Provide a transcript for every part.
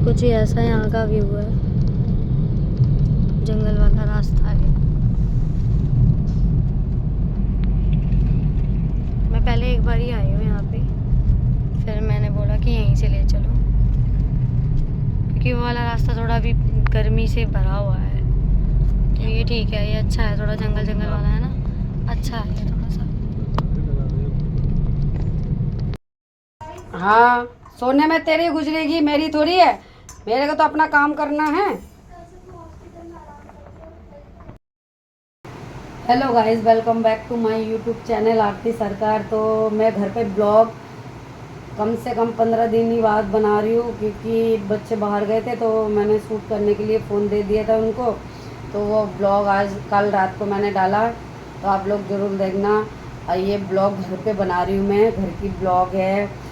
कुछ ही ऐसा यहाँ का व्यू है, जंगल वाला रास्ता है। मैं पहले एक बार ही आई हूँ यहाँ पे, फिर मैंने बोला कि यहीं से ले चलो, क्योंकि वो वाला रास्ता थोड़ा अभी गर्मी से भरा हुआ है। तो ये ठीक है, ये अच्छा है, थोड़ा जंगल जंगल वाला है ना, अच्छा है ये थोड़ा सा। हाँ, सोने में तेरी गुजरेगी, मेरी थोड़ी है। मेरे को तो अपना काम करना है। Hello guys, welcome back to my YouTube channel Aarti Sarkar. तो मैं घर पे ब्लॉग कम से कम 15 दिन ही बाद बना रही हूँ, क्योंकि बच्चे बाहर गए थे तो मैंने शूट करने के लिए फ़ोन दे दिया था उनको। तो वो ब्लॉग आज कल रात को मैंने डाला, तो आप लोग ज़रूर देखना। और ये ब्लॉग घर पे बना रही हूँ मैं, घर की ब्लॉग है।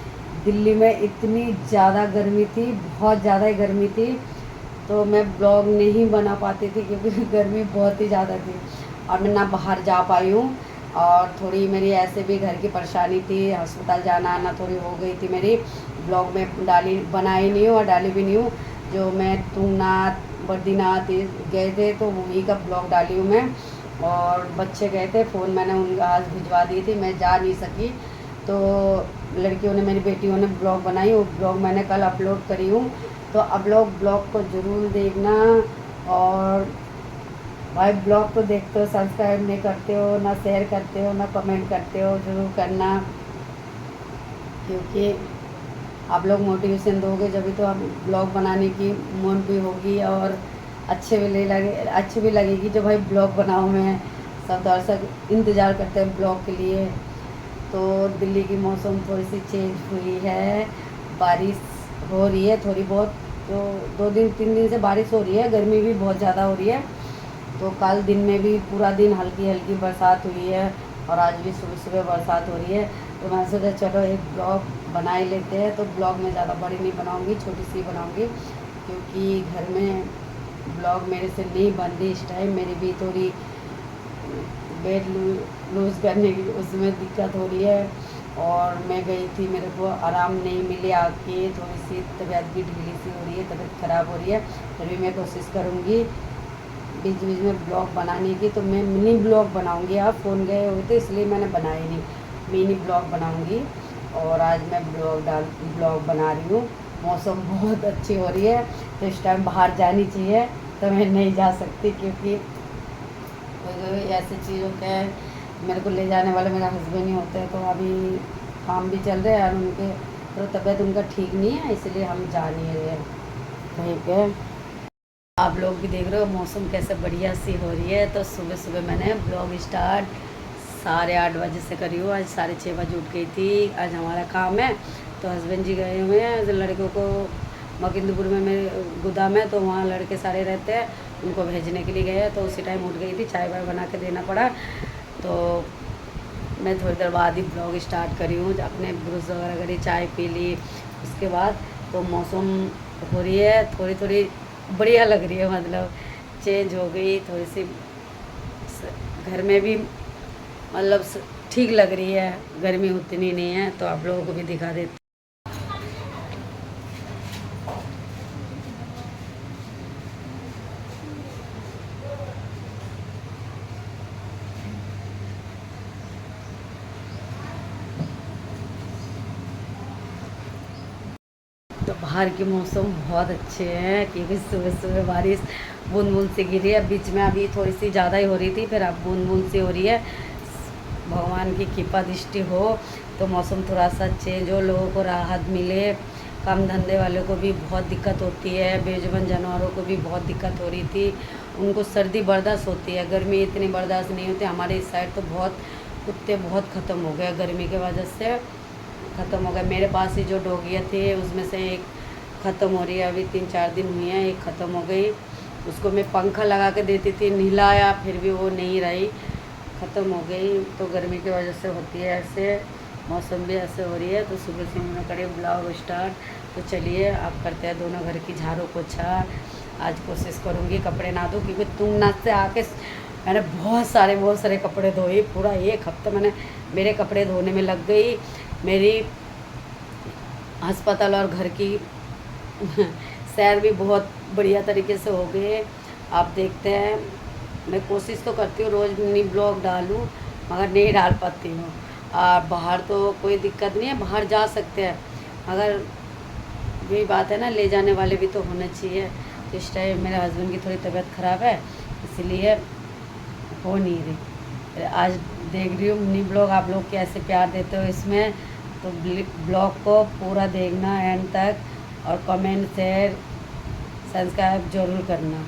दिल्ली में इतनी ज़्यादा गर्मी थी, बहुत ज़्यादा ही गर्मी थी, तो मैं ब्लॉग नहीं बना पाती थी क्योंकि गर्मी बहुत ही ज़्यादा थी और मैं ना बाहर जा पाई हूँ। और थोड़ी मेरी ऐसे भी घर की परेशानी थी, अस्पताल जाना आना थोड़ी हो गई थी मेरी। ब्लॉग में बनाई नहीं हूँ और डाली भी नहीं हूँ। जो मैं तुंगनाथ बद्रीनाथ गए थे तो वहीं का ब्लॉग डाली हूँ मैं। और बच्चे गए थे, फ़ोन मैंने उनका आज भिजवा दी थी, मैं जा नहीं सकी। तो लड़कियों ने, मेरी बेटियों ने ब्लॉग बनाई, वो ब्लॉग मैंने कल अपलोड करी हूँ। तो आप लोग ब्लॉग को ज़रूर देखना। और भाई ब्लॉग को देखते हो, सब्सक्राइब नहीं करते हो, ना शेयर करते हो, ना कमेंट करते हो, ज़रूर करना, क्योंकि आप लोग मोटिवेशन दोगे जब तो हम ब्लॉग बनाने की मन भी होगी और अच्छे भी लगेगी। जो भाई ब्लॉग बनाऊँ मैं, सब दर्शक इंतज़ार करते हैं ब्लॉग के लिए। तो दिल्ली की मौसम थोड़ी सी चेंज हुई है, बारिश हो रही है थोड़ी बहुत। तो 2 दिन 3 दिन से बारिश हो रही है, गर्मी भी बहुत ज़्यादा हो रही है। तो कल दिन में भी पूरा दिन हल्की हल्की बरसात हुई है और आज भी सुबह सुबह बरसात हो रही है। तो मैं सोचा चलो एक ब्लॉग बना ही लेते हैं। तो ब्लॉग में ज़्यादा बड़ी नहीं बनाऊंगी, छोटी सी बनाऊंगी, क्योंकि घर में ब्लॉग मेरे से नहीं बन रही इस टाइम। मेरी भी थोड़ी वेट लूज़ करने की उसमें दिक्कत हो रही है। और मैं गई थी, मेरे को आराम नहीं मिले आके, थोड़ी सी तबीयत भी ढीली सी हो रही है, तबीयत ख़राब हो रही है। फिर भी मैं कोशिश करूँगी बीच बीच में ब्लॉग बनाने की। तो मैं मिनी ब्लॉग बनाऊंगी। आप फ़ोन गए हुए थे इसलिए मैंने बनाई नहीं, मिनी ब्लॉग बनाऊंगी। और आज मैं ब्लॉग बना रही हूँ। मौसम बहुत अच्छी हो रही है, तो इस टाइम बाहर जानी चाहिए, तो मैं नहीं जा सकती क्योंकि ऐसी चीज़ों के मेरे को ले जाने वाले मेरा हस्बैंड ही होते हैं। तो अभी काम भी चल रहे हैं और उनके तो तबीयत उनका ठीक नहीं है, इसलिए हम जा नहीं रहे कहीं पे। आप लोग भी देख रहे हो मौसम कैसे बढ़िया सी हो रही है। तो सुबह सुबह मैंने ब्लॉग स्टार्ट 8:30 बजे से करी हूँ। आज 6:30 बजे उठ गई थी। आज हमारा काम है, तो हस्बैंड जी गए हुए हैं लड़कों को मकिंदपुर में, मेरे गोदाम है तो वहाँ लड़के सारे रहते हैं, उनको भेजने के लिए गए हैं। तो उसी टाइम उठ गई थी, चाय वाय बना के देना पड़ा। तो मैं थोड़ी देर बाद ही ब्लॉग स्टार्ट करी हूँ, अपने ब्रश वगैरह करी, चाय पी ली उसके बाद। तो मौसम हो रही है थोड़ी थोड़ी बढ़िया लग रही है, मतलब चेंज हो गई थोड़ी सी। घर में भी मतलब ठीक लग रही है, गर्मी उतनी नहीं है। तो आप लोगों को भी दिखा देती। तो बाहर के मौसम बहुत अच्छे हैं, क्योंकि सुबह सुबह बारिश बूंद बूंद से गिरी है। बीच में अभी थोड़ी सी ज़्यादा ही हो रही थी, फिर अब बूंद बूंद सी हो रही है। भगवान की कृपा दृष्टि हो तो मौसम थोड़ा सा चेंज हो, लोगों को राहत मिले। काम धंधे वालों को भी बहुत दिक्कत होती है, बेजुबान जानवरों को भी बहुत दिक्कत हो रही थी। उनको सर्दी बर्दाश्त होती है, गर्मी इतनी बर्दाश्त नहीं होती। हमारे इस साइड तो बहुत कुत्ते बहुत ख़त्म हो गए, गर्मी के वजह से ख़त्म हो गए। मेरे पास ही जो डॉगियाँ थे उसमें से एक ख़त्म हो रही है, अभी 3-4 दिन हुए हैं, एक ख़त्म हो गई। उसको मैं पंखा लगा के देती थी, नहलाया, फिर भी वो नहीं रही, ख़त्म हो गई। तो गर्मी की वजह से होती है ऐसे, मौसम भी ऐसे हो रही है। तो सुबह से मैंने करे ब्लॉग स्टार्ट। तो चलिए आप करते हैं दोनों घर की झाड़ू पोछा। आज कोशिश करूँगी कपड़े ना धो, क्योंकि तुंगनाथ से आके मैंने बहुत सारे कपड़े धोए। पूरा 1 हफ्ता मैंने मेरे कपड़े धोने में लग गई। मेरी अस्पताल और घर की सैर भी बहुत बढ़िया तरीके से हो गए। आप देखते हैं, मैं कोशिश तो करती हूँ रोज़ मिनी ब्लॉग डालूँ, मगर नहीं डाल पाती हूँ। और बाहर तो कोई दिक्कत नहीं है, बाहर जा सकते हैं, मगर यही बात है ना, ले जाने वाले भी तो होने चाहिए। तो इस टाइम मेरे हस्बैंड की थोड़ी तबीयत ख़राब है, इसलिए हो नहीं रही। आज देख रही हूँ मिनी ब्लॉग, आप लोग कैसे प्यार देते हो इसमें, तो ब्लॉग को पूरा देखना एंड तक, और कमेंट शेयर सब्सक्राइब जरूर करना।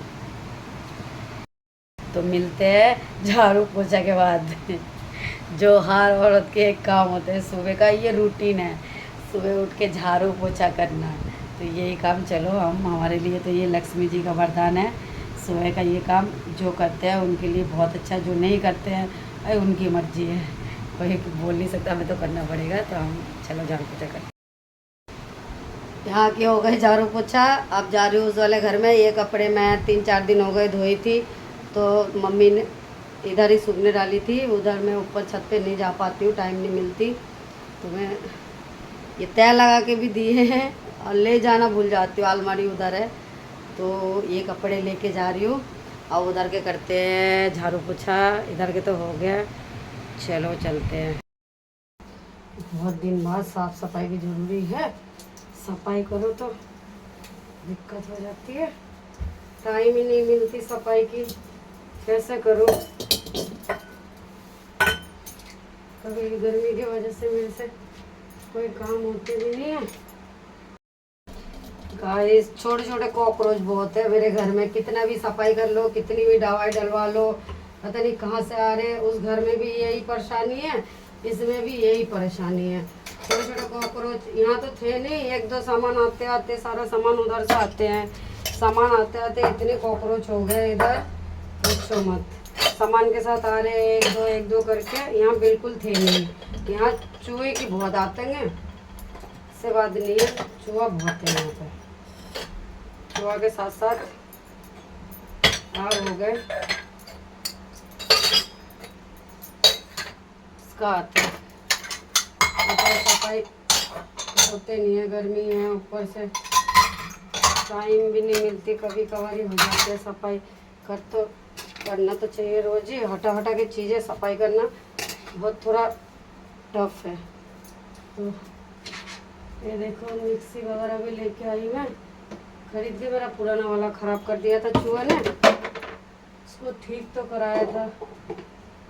तो मिलते हैं झाड़ू पोछा के बाद। जो हर औरत के एक काम होते हैं, सुबह का ये रूटीन है, सुबह उठ के झाड़ू पोछा करना। तो यही काम, चलो हम, हमारे लिए तो ये लक्ष्मी जी का वरदान है। सुबह का ये काम जो करते हैं उनके लिए बहुत अच्छा, जो नहीं करते हैं भाई उनकी मर्जी है, कोई बोल नहीं सकता, हमें तो करना पड़ेगा। तो हम चलो झाड़ू पोछा करते। यहाँ के हो गए झाड़ू पोछा, अब जा रही हूँ उस वाले घर में। ये कपड़े मैं 3-4 दिन हो गए धोई थी, तो मम्मी ने इधर ही सूखने डाली थी, उधर मैं ऊपर छत पे नहीं जा पाती हूँ, टाइम नहीं मिलती। तो मैं ये तय लगा के भी दिए हैं और ले जाना भूल जाती हूँ, अलमारी उधर है। तो ये कपड़े लेके जा रही हूँ, और उधर के करते हैं झाड़ू पोछा। इधर के तो हो गया, चलो चलते हैं। बहुत दिन बाद साफ़ सफाई भी ज़रूरी है, सफाई करो तो दिक्कत हो जाती है, टाइम ही नहीं मिलती सफाई की, कैसे करूँ। कभी गर्मी की वजह से मेरे से कोई काम होते भी नहीं है। गाइस, छोटे छोटे कॉकरोच बहुत है मेरे घर में, कितना भी सफाई कर लो, कितनी भी दवाई डलवा लो, पता नहीं कहाँ से आ रहे हैं। उस घर में भी यही परेशानी है, इसमें भी यही परेशानी है, छोटे छोटे कॉकरोच। यहाँ तो थे नहीं, 1-2 सामान आते आते, सारा सामान उधर से आते हैं, सामान आते आते इतने कॉकरोच हो गए इधर, पूछो मत। सामान के साथ आ रहे हैं 1-2 करके, यहाँ बिल्कुल थे नहीं। यहाँ चूहे की बहुत आतंक है, इससे बात नहीं है, चूहा बहुत है यहाँ पे। चूहा के साथ साथ आग हो गए, इसका आता है। सफाई होते नहीं है, गर्मी है, ऊपर से टाइम भी नहीं मिलती, कभी कभार ही हो जाती है सफाई। करना तो चाहिए रोज ही, हटा हटा के चीज़ें सफाई करना बहुत थोड़ा टफ है। तो ये देखो, मिक्सी वगैरह भी लेके आई मैं, खरीद के मेरा पुराना वाला ख़राब कर दिया था चूहे ने, इसको ठीक तो कराया था।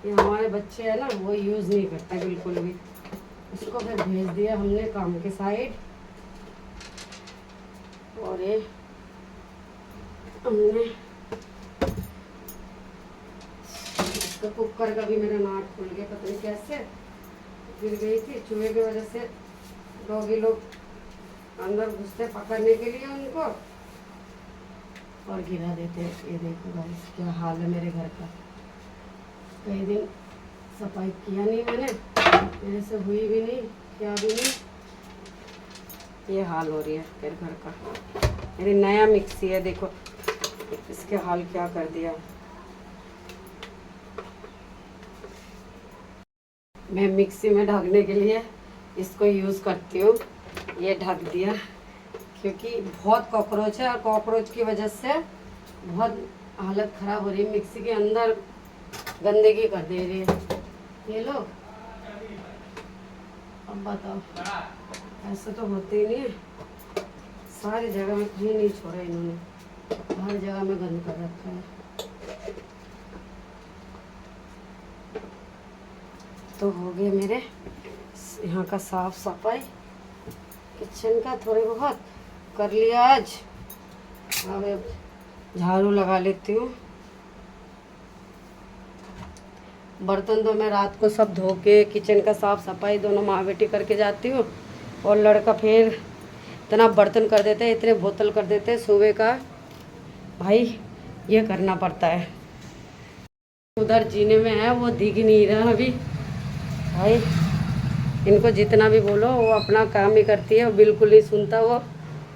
ये हमारे बच्चे हैं ना, वो यूज़ नहीं करते बिल्कुल भी, इसको फिर भेज दिया हमने काम के साइड। और ये हमने इसका कुकर का भी मेरा नाट खुल गया, पता नहीं कैसे गिर गई थी चूहे की वजह से। डॉगी लोग अंदर घुसते पकड़ने के लिए उनको, और गिरा देते। ये देखो गाइस, क्या हाल है मेरे घर का। कई दिन सफाई किया नहीं मैंने, मेरे से हुई भी नहीं, क्या भी नहीं, ये हाल हो रही है मेरे घर का। मेरी नया मिक्सी है, देखो इसके हाल क्या कर दिया। मैं मिक्सी में ढकने के लिए इसको यूज़ करती हूँ, ये ढक दिया, क्योंकि बहुत कॉकरोच है, और कॉकरोच की वजह से बहुत हालत ख़राब हो रही है। मिक्सी के अंदर गंदगी कर दे रही है ये लोग। अब बताओ, ऐसे तो होते ही नहीं है, सारी जगह में कहीं नहीं छोड़ा इन्होंने, हर जगह में गंद कर रखा है। तो हो गए मेरे यहाँ का साफ सफाई, किचन का थोड़े बहुत कर लिया आज। अब झाड़ू लगा लेती हूँ। बर्तन तो मैं रात को सब धो के, किचन का साफ सफाई दोनों माँ बेटी करके जाती हूँ, और लड़का फिर इतना बर्तन कर देते हैं, इतने बोतल कर देते हैं सुबह का, भाई ये करना पड़ता है। उधर जीने में है, वो दिख नहीं रहा अभी भाई, इनको जितना भी बोलो वो अपना काम ही करती है, वो बिल्कुल नहीं सुनता। वो,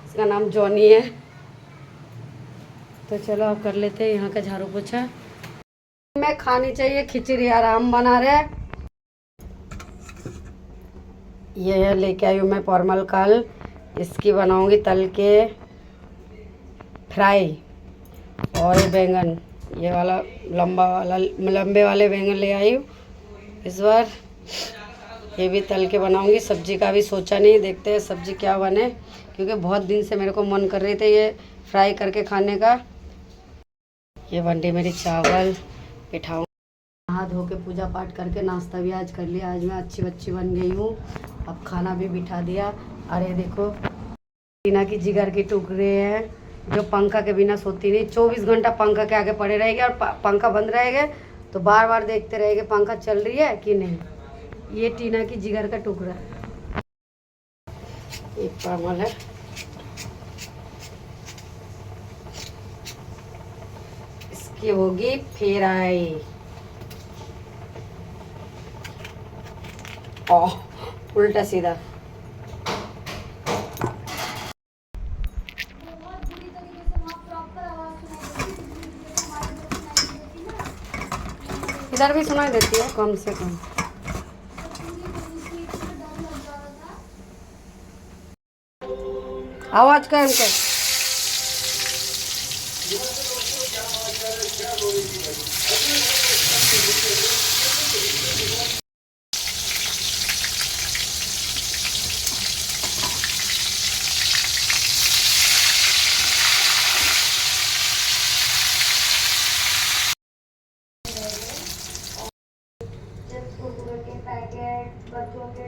इसका नाम जॉनी है। तो चलो अब कर लेते हैं यहाँ का झाड़ू पोछा। मैं खानी चाहिए खिचड़ी, आराम बना रहे। ये लेके आई हूँ मैं परमल कल, इसकी बनाऊंगी तल के फ्राई। और ये बैंगन, ये वाला लंबे वाले बैंगन ले आई हूँ इस बार। ये भी तल के बनाऊंगी। सब्जी का भी सोचा नहीं, देखते हैं सब्जी क्या बने, क्योंकि बहुत दिन से मेरे को मन कर रहे थे ये फ्राई करके खाने का। ये बन रही मेरी चावल, पिठाऊँ। नहा धो के पूजा पाठ करके नाश्ता भी आज कर लिया। आज मैं अच्छी बच्ची बन गई हूँ। अब खाना भी बिठा दिया। अरे देखो, टीना की जिगर की टुकड़े हैं, जो पंखा के बिना सोती नहीं। 24 घंटा पंखा के आगे पड़े रहेंगे, और पंखा बंद रहेगा तो बार बार देखते रहेंगे पंखा चल रही है कि नहीं। ये टीना की जिगर का टुकड़ा है। एक परमल है, इसकी होगी फेराई। ओह, उल्टा सीधा। इधर भी सुनाई देती है कम से कम। आवाज का इनका पैकेट, बच्चों के